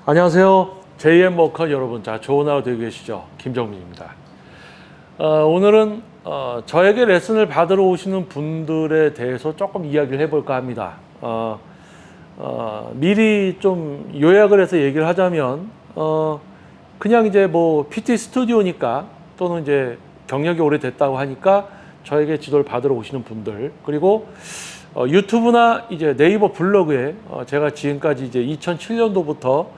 안녕하세요. JM 워커 여러분. 자, 좋은 하루 되고 계시죠? 김정민입니다. 오늘은 저에게 레슨을 받으러 오시는 분들에 대해서 조금 이야기를 해볼까 합니다. 미리 좀 요약을 해서 얘기를 하자면, 그냥 이제 뭐 PT 스튜디오니까 또는 이제 경력이 오래됐다고 하니까 저에게 지도를 받으러 오시는 분들, 그리고 유튜브나 이제 네이버 블로그에 제가 지금까지 이제 2007년도부터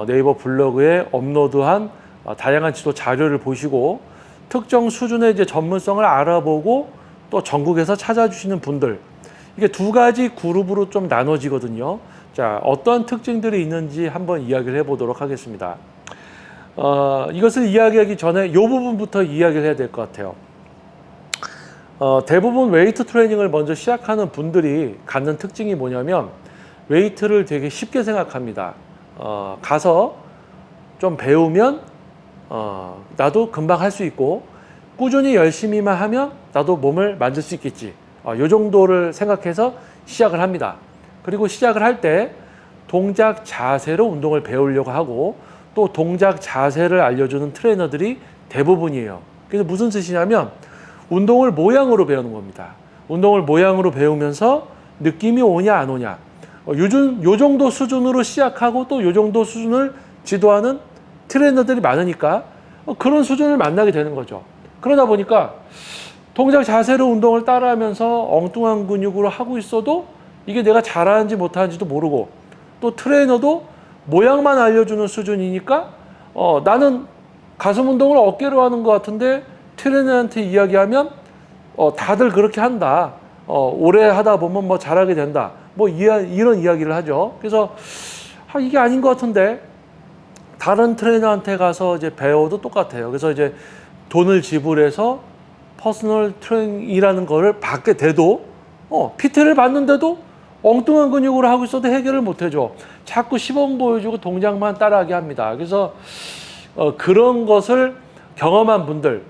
네이버 블로그에 업로드한 다양한 지도 자료를 보시고 특정 수준의 이제 전문성을 알아보고 또 전국에서 찾아주시는 분들, 이게 두 가지 그룹으로 좀 나눠지거든요. 자, 어떤 특징들이 있는지 한번 이야기를 해보도록 하겠습니다. 이것을 이야기하기 전에 이 부분부터 이야기를 해야 될 것 같아요. 대부분 웨이트 트레이닝을 먼저 시작하는 분들이 갖는 특징이 뭐냐면 웨이트를 되게 쉽게 생각합니다. 가서 좀 배우면 나도 금방 할 수 있고 꾸준히 열심히만 하면 나도 몸을 만들 수 있겠지. 이 정도를 생각해서 시작을 합니다. 그리고 시작을 할 때 동작 자세로 운동을 배우려고 하고 또 동작 자세를 알려주는 트레이너들이 대부분이에요. 그래서 무슨 뜻이냐면 운동을 모양으로 배우는 겁니다. 운동을 모양으로 배우면서 느낌이 오냐 안 오냐, 요 정도 수준으로 시작하고 또 요 정도 수준을 지도하는 트레이너들이 많으니까 그런 수준을 만나게 되는 거죠. 그러다 보니까 동작 자세로 운동을 따라하면서 엉뚱한 근육으로 하고 있어도 이게 내가 잘하는지 못하는지도 모르고 또 트레이너도 모양만 알려주는 수준이니까 나는 가슴 운동을 어깨로 하는 것 같은데 트레이너한테 이야기하면 다들 그렇게 한다. 오래 하다 보면 뭐 잘하게 된다. 뭐 이런 이야기를 하죠. 그래서 이게 아닌 것 같은데 다른 트레이너한테 가서 이제 배워도 똑같아요. 그래서 이제 돈을 지불해서 퍼스널 트레이닝이라는 거를 받게 돼도 PT를 받는데도 엉뚱한 근육으로 하고 있어도 해결을 못 해줘. 자꾸 시범 보여주고 동작만 따라하게 합니다. 그래서 그런 것을 경험한 분들,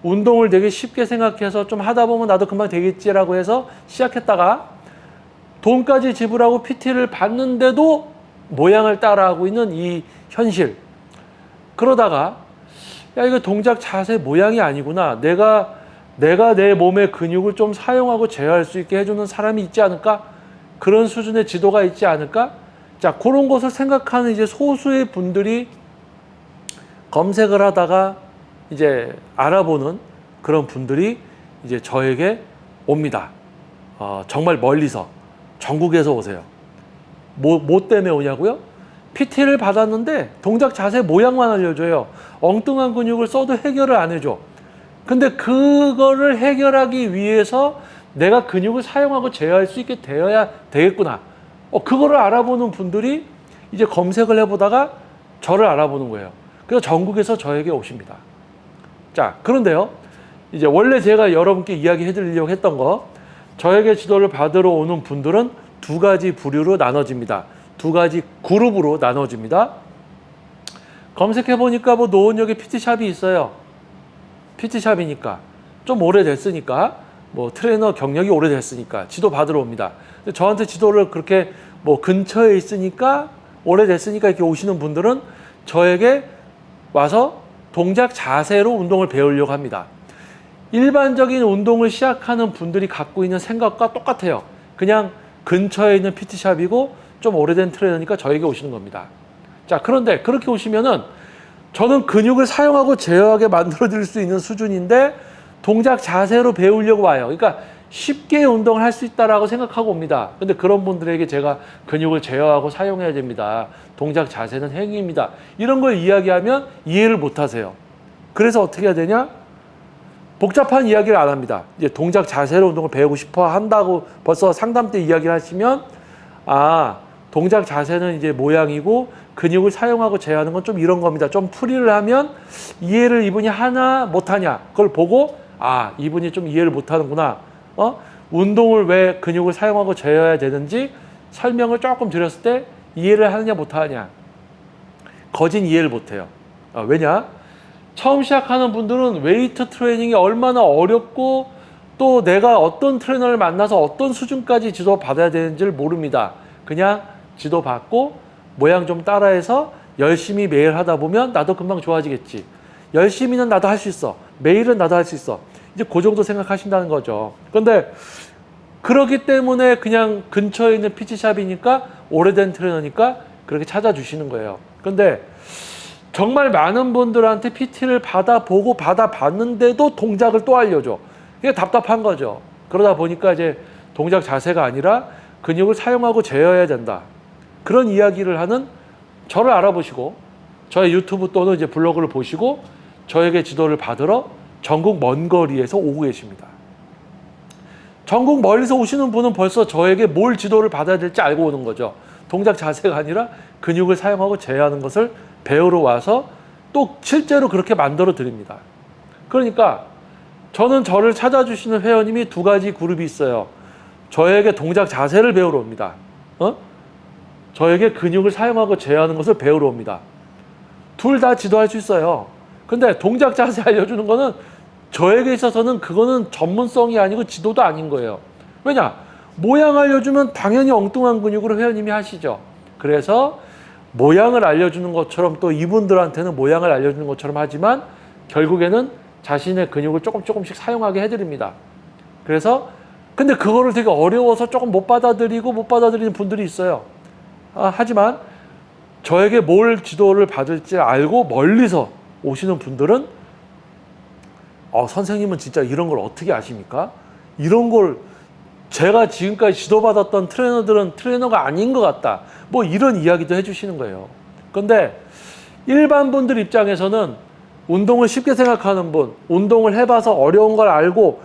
운동을 되게 쉽게 생각해서 좀 하다 보면 나도 금방 되겠지라고 해서 시작했다가 돈까지 지불하고 PT를 받는데도 모양을 따라하고 있는 이 현실. 그러다가 야, 이거 동작 자세 모양이 아니구나. 내가 내 몸의 근육을 좀 사용하고 제어할 수 있게 해주는 사람이 있지 않을까? 그런 수준의 지도가 있지 않을까? 자, 그런 것을 생각하는 이제 소수의 분들이 검색을 하다가 이제 알아보는 그런 분들이 이제 저에게 옵니다. 정말 멀리서, 전국에서 오세요. 뭐 때문에 오냐고요? PT를 받았는데 동작 자세 모양만 알려줘요. 엉뚱한 근육을 써도 해결을 안 해줘. 근데 그거를 해결하기 위해서 내가 근육을 사용하고 제어할 수 있게 되어야 되겠구나. 그거를 알아보는 분들이 이제 검색을 해보다가 저를 알아보는 거예요. 그래서 전국에서 저에게 오십니다. 자, 그런데요, 이제 원래 제가 여러분께 이야기해 드리려고 했던 거, 저에게 지도를 받으러 오는 분들은 두 가지 부류로 나눠집니다. 두 가지 그룹으로 나눠집니다. 검색해 보니까 뭐 노원역에 PT샵이 있어요. PT샵이니까 좀 오래됐으니까 뭐 트레이너 경력이 오래됐으니까 지도 받으러 옵니다. 근데 저한테 지도를 그렇게 뭐 근처에 있으니까 오래됐으니까 이렇게 오시는 분들은 저에게 와서 동작 자세로 운동을 배우려고 합니다. 일반적인 운동을 시작하는 분들이 갖고 있는 생각과 똑같아요. 그냥 근처에 있는 PT샵이고 좀 오래된 트레이너니까 저에게 오시는 겁니다. 자, 그런데 그렇게 오시면은 저는 근육을 사용하고 제어하게 만들어 드릴 수 있는 수준인데 동작 자세로 배우려고 와요. 그러니까 쉽게 운동을 할 수 있다라고 생각하고 옵니다. 근데 그런 분들에게 제가 근육을 제어하고 사용해야 됩니다. 동작 자세는 행위입니다. 이런 걸 이야기하면 이해를 못 하세요. 그래서 어떻게 해야 되냐? 복잡한 이야기를 안 합니다. 이제 동작 자세로 운동을 배우고 싶어 한다고 벌써 상담 때 이야기를 하시면 동작 자세는 이제 모양이고 근육을 사용하고 제어하는 건 좀 이런 겁니다. 좀 풀이를 하면 이해를 이분이 하나 못하냐 그걸 보고 이분이 좀 이해를 못하는구나. 운동을 왜 근육을 사용하고 제어해야 되는지 설명을 조금 드렸을 때 이해를 하느냐 못하느냐. 거진 이해를 못해요. 왜냐? 처음 시작하는 분들은 웨이트 트레이닝이 얼마나 어렵고 또 내가 어떤 트레이너를 만나서 어떤 수준까지 지도받아야 되는지를 모릅니다. 그냥 지도받고 모양 좀 따라해서 열심히 매일 하다 보면 나도 금방 좋아지겠지. 열심히는 나도 할 수 있어. 매일은 나도 할 수 있어. 이제 그 정도 생각하신다는 거죠. 근데 그렇기 때문에 그냥 근처에 있는 PT샵이니까 오래된 트레이너니까 그렇게 찾아주시는 거예요. 근데 정말 많은 분들한테 PT를 받아보고 받아봤는데도 동작을 또 알려줘. 이게 답답한 거죠. 그러다 보니까 이제 동작 자세가 아니라 근육을 사용하고 제어해야 된다. 그런 이야기를 하는 저를 알아보시고 저의 유튜브 또는 이제 블로그를 보시고 저에게 지도를 받으러 전국 먼 거리에서 오고 계십니다. 전국 멀리서 오시는 분은 벌써 저에게 뭘 지도를 받아야 될지 알고 오는 거죠. 동작 자세가 아니라 근육을 사용하고 제어하는 것을 배우러 와서 또 실제로 그렇게 만들어 드립니다. 그러니까 저는 저를 찾아주시는 회원님이 두 가지 그룹이 있어요. 저에게 동작 자세를 배우러 옵니다. 저에게 근육을 사용하고 제어하는 것을 배우러 옵니다. 둘 다 지도할 수 있어요. 근데 동작 자세 알려주는 거는 저에게 있어서는 그거는 전문성이 아니고 지도도 아닌 거예요. 왜냐? 모양 알려주면 당연히 엉뚱한 근육으로 회원님이 하시죠. 그래서 모양을 알려주는 것처럼 또 이분들한테는 모양을 알려주는 것처럼 하지만 결국에는 자신의 근육을 조금씩 사용하게 해드립니다. 그래서 근데 그거를 되게 어려워서 조금 못 받아들이는 분들이 있어요. 하지만 저에게 뭘 지도를 받을지 알고 멀리서 오시는 분들은 선생님은 진짜 이런 걸 어떻게 아십니까? 이런 걸 제가 지금까지 지도받았던 트레이너들은 트레이너가 아닌 것 같다. 뭐 이런 이야기도 해주시는 거예요. 근데 일반 분들 입장에서는 운동을 쉽게 생각하는 분, 운동을 해봐서 어려운 걸 알고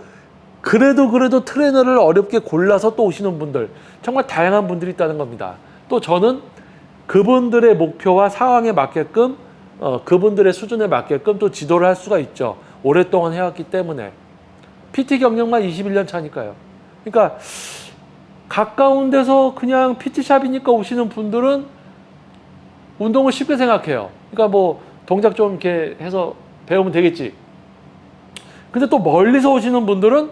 그래도 트레이너를 어렵게 골라서 또 오시는 분들, 정말 다양한 분들이 있다는 겁니다. 또 저는 그분들의 목표와 상황에 맞게끔 그분들의 수준에 맞게끔 또 지도를 할 수가 있죠. 오랫동안 해왔기 때문에. PT 경력만 21년 차니까요. 그러니까 가까운 데서 그냥 PT샵이니까 오시는 분들은 운동을 쉽게 생각해요. 그러니까 뭐 동작 좀 이렇게 해서 배우면 되겠지. 근데 또 멀리서 오시는 분들은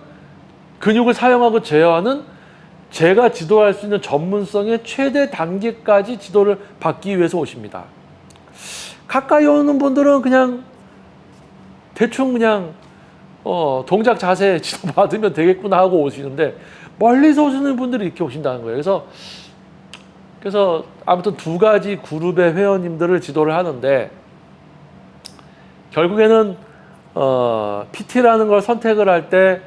근육을 사용하고 제어하는 제가 지도할 수 있는 전문성의 최대 단계까지 지도를 받기 위해서 오십니다. 가까이 오는 분들은 그냥 대충 그냥 동작 자세 지도 받으면 되겠구나 하고 오시는데 멀리서 오시는 분들이 이렇게 오신다는 거예요. 그래서 아무튼 두 가지 그룹의 회원님들을 지도를 하는데 결국에는 PT라는 걸 선택을 할 때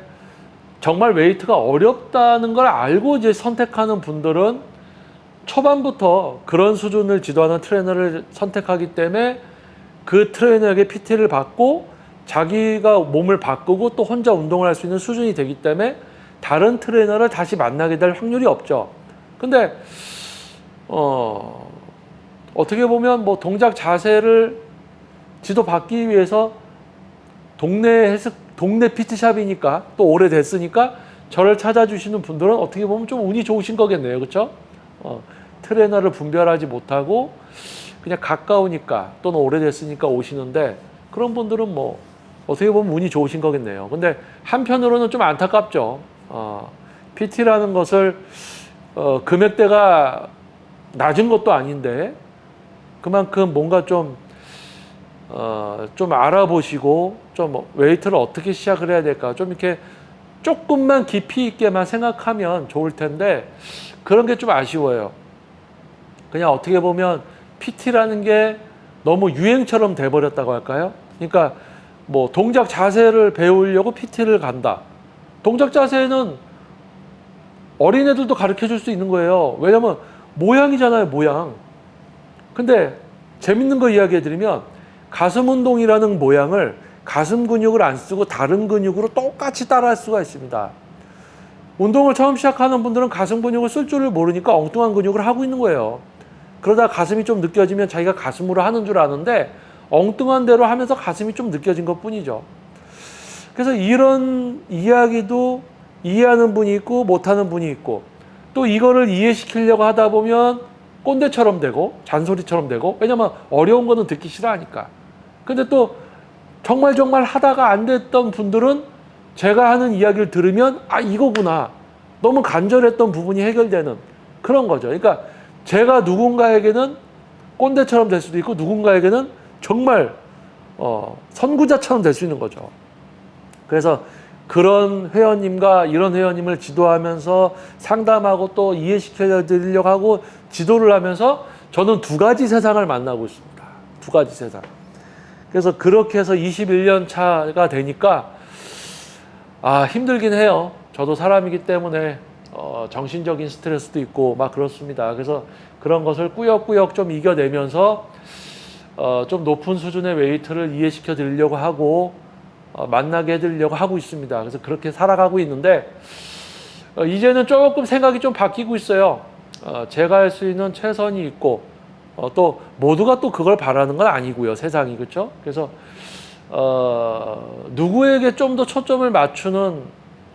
정말 웨이트가 어렵다는 걸 알고 이제 선택하는 분들은 초반부터 그런 수준을 지도하는 트레이너를 선택하기 때문에 그 트레이너에게 PT를 받고 자기가 몸을 바꾸고 또 혼자 운동을 할 수 있는 수준이 되기 때문에 다른 트레이너를 다시 만나게 될 확률이 없죠. 근데 어떻게 보면 뭐 동작 자세를 지도받기 위해서 동네 PT샵이니까 또 오래됐으니까 저를 찾아주시는 분들은 어떻게 보면 좀 운이 좋으신 거겠네요. 그렇죠? 트레이너를 분별하지 못하고 그냥 가까우니까 또는 오래됐으니까 오시는데 그런 분들은 뭐 어떻게 보면 운이 좋으신 거겠네요. 근데 한편으로는 좀 안타깝죠. PT라는 것을 금액대가 낮은 것도 아닌데 그만큼 뭔가 좀 알아보시고 좀 웨이트를 어떻게 시작을 해야 될까 좀 이렇게 조금만 깊이 있게만 생각하면 좋을 텐데 그런 게 좀 아쉬워요. 그냥 어떻게 보면 PT라는 게 너무 유행처럼 돼버렸다고 할까요? 그러니까 뭐 동작 자세를 배우려고 PT를 간다. 동작 자세는 어린애들도 가르쳐 줄 수 있는 거예요. 왜냐면 모양이잖아요, 모양. 근데 재밌는 거 이야기해 드리면 가슴 운동이라는 모양을 가슴 근육을 안 쓰고 다른 근육으로 똑같이 따라 할 수가 있습니다. 운동을 처음 시작하는 분들은 가슴 근육을 쓸 줄을 모르니까 엉뚱한 근육을 하고 있는 거예요. 그러다 가슴이 좀 느껴지면 자기가 가슴으로 하는 줄 아는데 엉뚱한 대로 하면서 가슴이 좀 느껴진 것 뿐이죠. 그래서 이런 이야기도 이해하는 분이 있고 못하는 분이 있고 또 이거를 이해시키려고 하다 보면 꼰대처럼 되고 잔소리처럼 되고 왜냐면 어려운 거는 듣기 싫어하니까. 근데 또 정말 하다가 안 됐던 분들은 제가 하는 이야기를 들으면 이거구나. 너무 간절했던 부분이 해결되는 그런 거죠. 그러니까 제가 누군가에게는 꼰대처럼 될 수도 있고 누군가에게는 정말 선구자처럼 될 수 있는 거죠. 그래서 그런 회원님과 이런 회원님을 지도하면서 상담하고 또 이해시켜 드리려고 하고 지도를 하면서 저는 두 가지 세상을 만나고 있습니다. 두 가지 세상. 그래서 그렇게 해서 21년 차가 되니까 힘들긴 해요. 저도 사람이기 때문에 정신적인 스트레스도 있고 막 그렇습니다. 그래서 그런 것을 꾸역꾸역 좀 이겨내면서 좀 높은 수준의 웨이트를 이해시켜 드리려고 하고 만나게 해드리려고 하고 있습니다. 그래서 그렇게 살아가고 있는데 이제는 조금 생각이 좀 바뀌고 있어요. 제가 할 수 있는 최선이 있고 또 모두가 또 그걸 바라는 건 아니고요. 세상이 그렇죠. 그래서 누구에게 좀 더 초점을 맞추는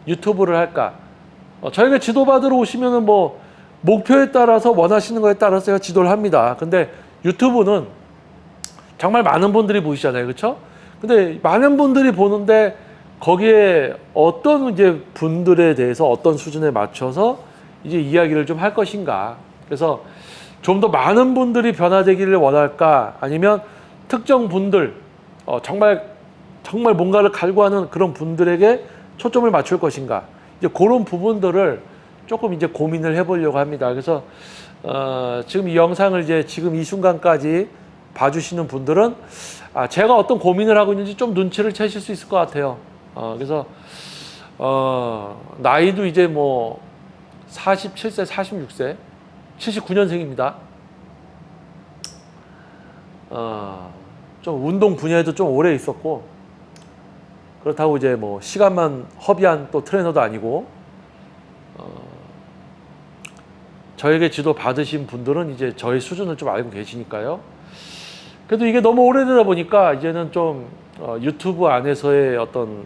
유튜브를 할까? 저에게 지도받으러 오시면은 뭐 목표에 따라서 원하시는 거에 따라서 제가 지도를 합니다. 근데 유튜브는 정말 많은 분들이 보시잖아요. 그렇죠? 근데 많은 분들이 보는데 거기에 어떤 이제 분들에 대해서 어떤 수준에 맞춰서 이제 이야기를 좀 할 것인가. 그래서 좀 더 많은 분들이 변화되기를 원할까? 아니면 특정 분들, 정말 뭔가를 갈구하는 그런 분들에게 초점을 맞출 것인가? 이제 그런 부분들을 조금 이제 고민을 해보려고 합니다. 그래서 지금 이 영상을 이제 지금 이 순간까지 봐주시는 분들은 제가 어떤 고민을 하고 있는지 좀 눈치를 채실 수 있을 것 같아요. 그래서 나이도 이제 뭐 47세, 46세, 79년생입니다. 좀 운동 분야에도 좀 오래 있었고 그렇다고 이제 뭐 시간만 허비한 또 트레이너도 아니고 저에게 지도 받으신 분들은 이제 저의 수준을 좀 알고 계시니까요. 그래도 이게 너무 오래되다 보니까 이제는 좀 유튜브 안에서의 어떤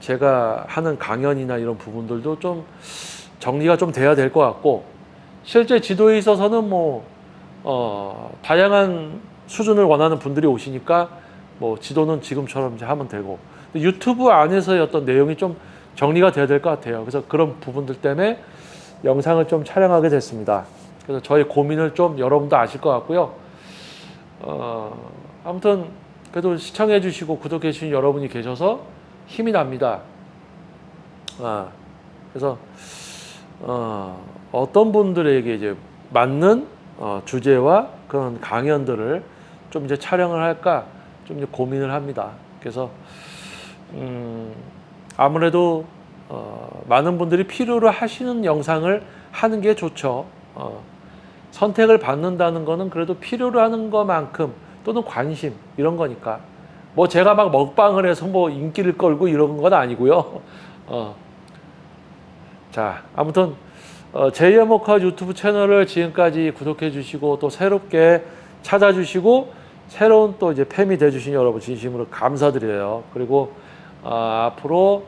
제가 하는 강연이나 이런 부분들도 좀 정리가 좀 돼야 될 것 같고 실제 지도에 있어서는 뭐 다양한 수준을 원하는 분들이 오시니까 뭐 지도는 지금처럼 이제 하면 되고 근데 유튜브 안에서의 어떤 내용이 좀 정리가 돼야 될 것 같아요. 그래서 그런 부분들 때문에 영상을 좀 촬영하게 됐습니다. 그래서 저의 고민을 좀 여러분도 아실 것 같고요. 아무튼 그래도 시청해 주시고 구독해 주신 여러분이 계셔서 힘이 납니다. 그래서 어떤 분들에게 이제 맞는 주제와 그런 강연들을 좀 이제 촬영을 할까 좀 이제 고민을 합니다. 그래서 아무래도 많은 분들이 필요로 하시는 영상을 하는 게 좋죠. 선택을 받는다는 거는 그래도 필요로 하는 것만큼 또는 관심 이런 거니까 뭐 제가 막 먹방을 해서 뭐 인기를 끌고 이런 건 아니고요. 자, 아무튼 제2의 목화 유튜브 채널을 지금까지 구독해 주시고 또 새롭게 찾아주시고 새로운 또 이제 팬이 돼 주신 여러분 진심으로 감사드려요. 그리고 앞으로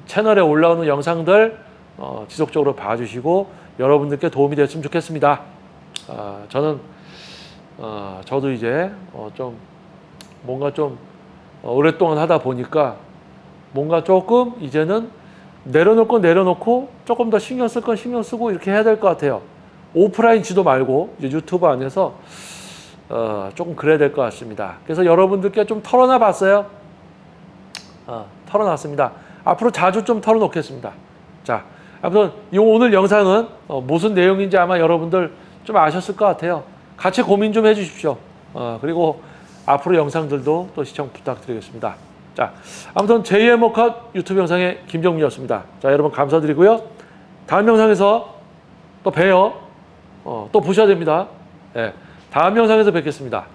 채널에 올라오는 영상들 지속적으로 봐주시고 여러분들께 도움이 됐으면 좋겠습니다. 저는 저도 이제 좀 뭔가 좀 오랫동안 하다 보니까 뭔가 조금 이제는 내려놓을 건 내려놓고 조금 더 신경 쓸 건 신경 쓰고 이렇게 해야 될 것 같아요. 오프라인 지도 말고 이제 유튜브 안에서 조금 그래야 될 것 같습니다. 그래서 여러분들께 좀 털어놔 봤어요. 털어놨습니다. 앞으로 자주 좀 털어놓겠습니다. 자, 아무튼 오늘 영상은 무슨 내용인지 아마 여러분들 좀 아셨을 것 같아요. 같이 고민 좀 해주십시오. 그리고 앞으로 영상들도 또 시청 부탁드리겠습니다. 자, 아무튼 제2의 목화 유튜브 영상의 김정민이었습니다. 자, 여러분 감사드리고요. 다음 영상에서 또 봬요. 또 보셔야 됩니다. 네, 다음 영상에서 뵙겠습니다.